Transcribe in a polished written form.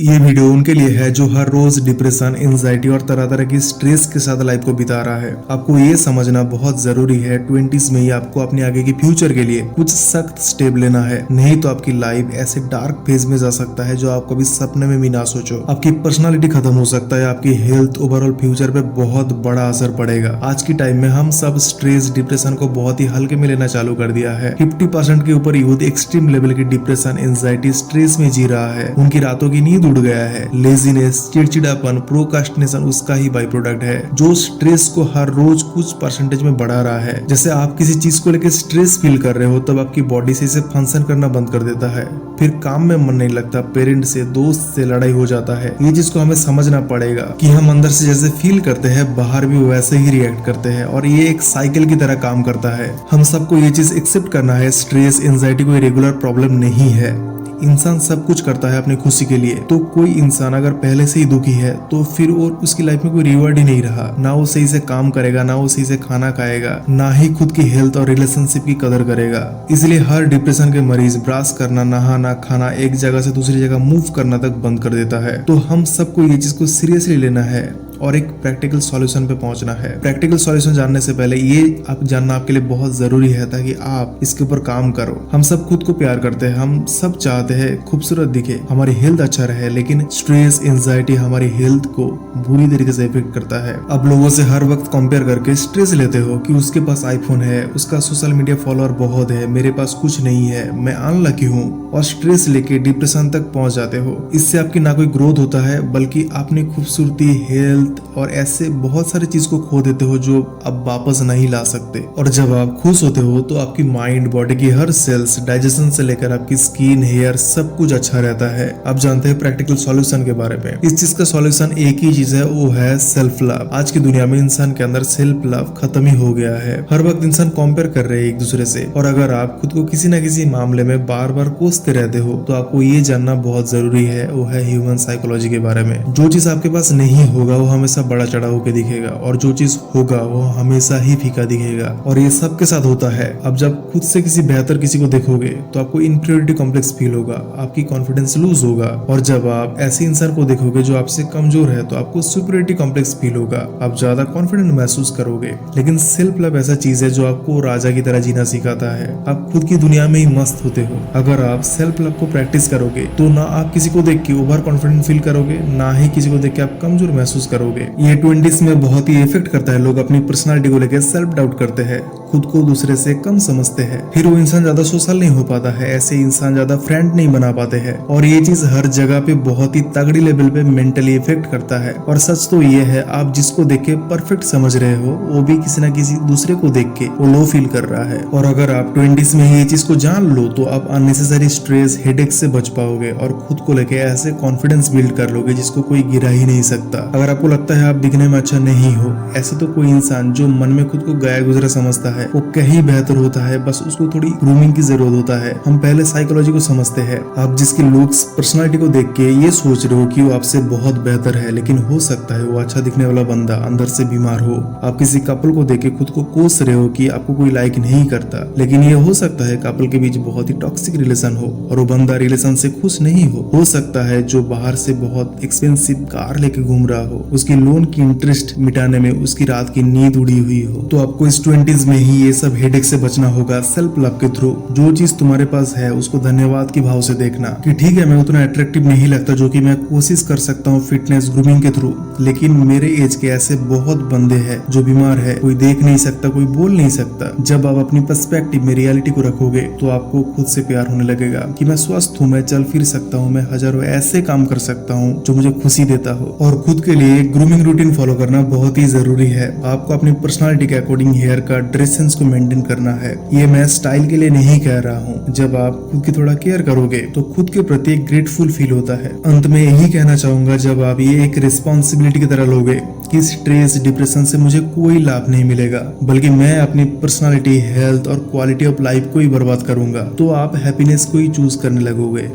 ये वीडियो उनके लिए है जो हर रोज डिप्रेशन, एंजाइटी और तरह तरह की स्ट्रेस के साथ लाइफ को बिता रहा है। आपको ये समझना बहुत जरूरी है 20s में ही आपको अपने आगे की फ्यूचर के लिए कुछ सख्त स्टेप लेना है, नहीं तो आपकी लाइफ ऐसे डार्क फेज में जा सकता है जो आप कभी सपने में भी ना सोचो। आपकी पर्सनालिटी खत्म हो सकता है, आपकी हेल्थ, ओवरऑल फ्यूचर पे बहुत बड़ा असर पड़ेगा। आज की टाइम में हम सब स्ट्रेस, डिप्रेशन को बहुत ही हल्के में लेना चालू कर दिया है। 50% के ऊपर यूथ एक्सट्रीम लेवल की डिप्रेशन, एंजाइटी, स्ट्रेस में जी रहा है। उनकी रातों की नींद उड़ गया है। लेजीनेस, चिड़चिड़ापन, प्रोकास्टिनेशन उसका ही बाई प्रोडक्ट है जो स्ट्रेस को हर रोज कुछ परसेंटेज में बढ़ा रहा है। जैसे आप किसी चीज को लेकर स्ट्रेस फील कर रहे हो तब आपकी बॉडी से इसे फंक्शन करना बंद कर देता है, फिर काम में मन नहीं लगता, पेरेंट से, दोस्त से लड़ाई हो जाता है। ये चीज को हमें समझना पड़ेगा कि हम अंदर से जैसे फील करते हैं बाहर भी वैसे ही रिएक्ट करते हैं और ये एक साइकिल की तरह काम करता है। हम सबको ये चीज एक्सेप्ट करना है, स्ट्रेस, एंजाइटी कोई रेगुलर प्रॉब्लम नहीं है। इंसान सब कुछ करता है अपनी खुशी के लिए, तो कोई इंसान अगर पहले से ही दुखी है तो फिर और उसकी लाइफ में कोई रिवॉर्ड ही नहीं रहा। ना वो सही से काम करेगा, ना वो सही से खाना खाएगा, ना ही खुद की हेल्थ और रिलेशनशिप की कदर करेगा। इसलिए हर डिप्रेशन के मरीज ब्रश करना, नहाना, खाना, एक जगह से दूसरी जगह मूव करना तक बंद कर देता है। तो हम सबको ये चीज को सीरियसली लेना है और एक प्रैक्टिकल सॉल्यूशन पे पहुंचना है। प्रैक्टिकल सॉल्यूशन जानने से पहले ये आप जानना आपके लिए बहुत जरूरी है ताकि आप इसके ऊपर काम करो। हम सब खुद को प्यार करते हैं, हम सब चाहते हैं खूबसूरत दिखे, हमारी हेल्थ अच्छा रहे, लेकिन स्ट्रेस, एंजाइटी हमारी हेल्थ को बुरी तरीके से इफेक्ट करता है। अब लोगों से हर वक्त कंपेयर करके स्ट्रेस लेते हो कि उसके पास आईफोन है, उसका सोशल मीडिया फॉलोअर बहुत है, मेरे पास कुछ नहीं है, मैं अनलकी हूँ, और स्ट्रेस लेके डिप्रेशन तक पहुंच जाते हो। इससे आपकी ना कोई ग्रोथ होता है बल्कि अपनी खूबसूरती, हेल्थ और ऐसे बहुत सारी चीज को खो देते हो जो अब वापस नहीं ला सकते। और जब आप खुश होते हो तो आपकी माइंड, बॉडी की हर सेल्स, डाइजेशन से लेकर आपकी स्किन, हेयर सब कुछ अच्छा रहता है। आप जानते हैं प्रैक्टिकल सॉल्यूशन के बारे में। इस चीज का सॉल्यूशन एक ही चीज है, वो है सेल्फ लव। आज की दुनिया में इंसान के अंदर सेल्फ लव खत्म ही हो गया है। हर वक्त इंसान कंपेयर कर रहे हैं एक दूसरे से, और अगर आप खुद को किसी न किसी मामले में बार बार कोसते रहते हो तो आपको ये जानना बहुत जरूरी है, वो है ह्यूमन साइकोलॉजी के बारे में। जो चीज आपके पास नहीं होगा वो हमेशा बड़ा चढ़ा होकर दिखेगा, और जो चीज होगा वो हमेशा ही फीका दिखेगा, और ये सबके साथ होता है। अब जब खुद से किसी बेहतर किसी को देखोगे तो आपको इनफीरियरिटी कॉम्प्लेक्स फील होगा, आपकी कॉन्फिडेंस लूज होगा, और जब आप ऐसे इंसान को देखोगे जो आपसे कमजोर है तो आपको सुपीरियरिटी कॉम्प्लेक्स फील होगा, आप ज्यादा कॉन्फिडेंट महसूस करोगे। लेकिन सेल्फ लव ऐसा चीज है जो आपको राजा की तरह जीना सिखाता है। आप खुद की दुनिया में ही मस्त होते हो। अगर आप सेल्फ लव को प्रैक्टिस करोगे तो ना आप किसी को देख के ओवर कॉन्फिडेंट फील करोगे, ना ही किसी को देख के आप कमजोर महसूस करोगे। ये 20s में बहुत ही इफेक्ट करता है। लोग अपनी पर्सनालिटी को लेकर सेल्फ डाउट करते हैं, खुद को दूसरे से कम समझते हैं, फिर वो इंसान ज्यादा सोशल नहीं हो पाता है, ऐसे इंसान ज्यादा फ्रेंड नहीं बना पाते हैं, और ये चीज हर जगह पे बहुत ही तगड़ी लेवल पे मेंटली इफेक्ट करता है। और सच तो ये है, आप जिसको देख के परफेक्ट समझ रहे हो वो भी किसी न किसी दूसरे को देख के वो लो फील कर रहा है। और अगर आप 20s में ही ये चीज को जान लो तो आप अननेसेसरी स्ट्रेस, हेडेक से बच पाओगे और खुद को लेके ऐसे कॉन्फिडेंस बिल्ड कर लोगे जिसको कोई गिरा ही नहीं सकता। अगर आपको लगता है आप दिखने में अच्छा नहीं हो, ऐसे तो कोई इंसान जो मन में खुद को गया गुजरा समझता है वो कहीं बेहतर होता है, बस उसको थोड़ी ग्रूमिंग की जरूरत होता है। हम पहले साइकोलॉजी को समझते हैं। आप जिसकी लुक्स, पर्सनालिटी को देख के ये सोच रहे हो कि वो आपसे बहुत बेहतर है, लेकिन हो सकता है वो अच्छा दिखने वाला बंदा अंदर से बीमार हो। आप किसी कपल को देख के खुद को कोस रहे हो कि आपको कोई लाइक नहीं करता, लेकिन ये हो सकता है कपल के बीच बहुत ही टॉक्सिक रिलेशन हो और वो बंदा रिलेशन से खुश नहीं हो सकता है जो बाहर से बहुत एक्सपेंसिव कार लेके घूम रहा हो, उसकी लोन की इंटरेस्ट मिटाने में उसकी रात की नींद उड़ी हुई हो। तो आपको इस 20s में ही ये सब हेडेक से बचना होगा सेल्फ लव के थ्रू। जो चीज तुम्हारे पास है उसको धन्यवाद के भाव से देखना कि ठीक है, मैं उतना अट्रैक्टिव नहीं लगता जो कि मैं कोशिश कर सकता हूँ फिटनेस, ग्रूमिंग के थ्रू, लेकिन मेरे एज के ऐसे बहुत बंदे हैं जो बीमार है, कोई देख नहीं सकता, कोई बोल नहीं सकता। जब आप अपनी पर्सपेक्टिव में रियलिटी को रखोगे तो आपको खुद से प्यार होने लगेगा कि मैं स्वस्थ हूँ, मैं चल फिर सकता हूँ, मैं हजारों ऐसे काम कर सकता हूँ जो मुझे खुशी देता हो। और खुद के लिए ग्रूमिंग रूटीन फॉलो करना बहुत ही जरूरी है। आपको अपनी पर्सनालिटी के अकॉर्डिंग हेयर का, ड्रेस सेंस को मेंटेन करना है। ये मैं स्टाइल के लिए नहीं कह रहा हूँ। जब आप खुद की थोड़ा केयर करोगे तो खुद के प्रति एक ग्रेटफुल फील होता है। अंत में यही कहना चाहूंगा, जब आप ये एक रिस्पॉन्सिबिलिटी की तरह लोगे कि स्ट्रेस, डिप्रेशन से मुझे कोई लाभ नहीं मिलेगा, बल्कि मैं अपनी पर्सनालिटी, हेल्थ और क्वालिटी ऑफ लाइफ को ही बर्बाद करूंगा, तो आप हैप्पीनेस को ही चूज करने लगोगे।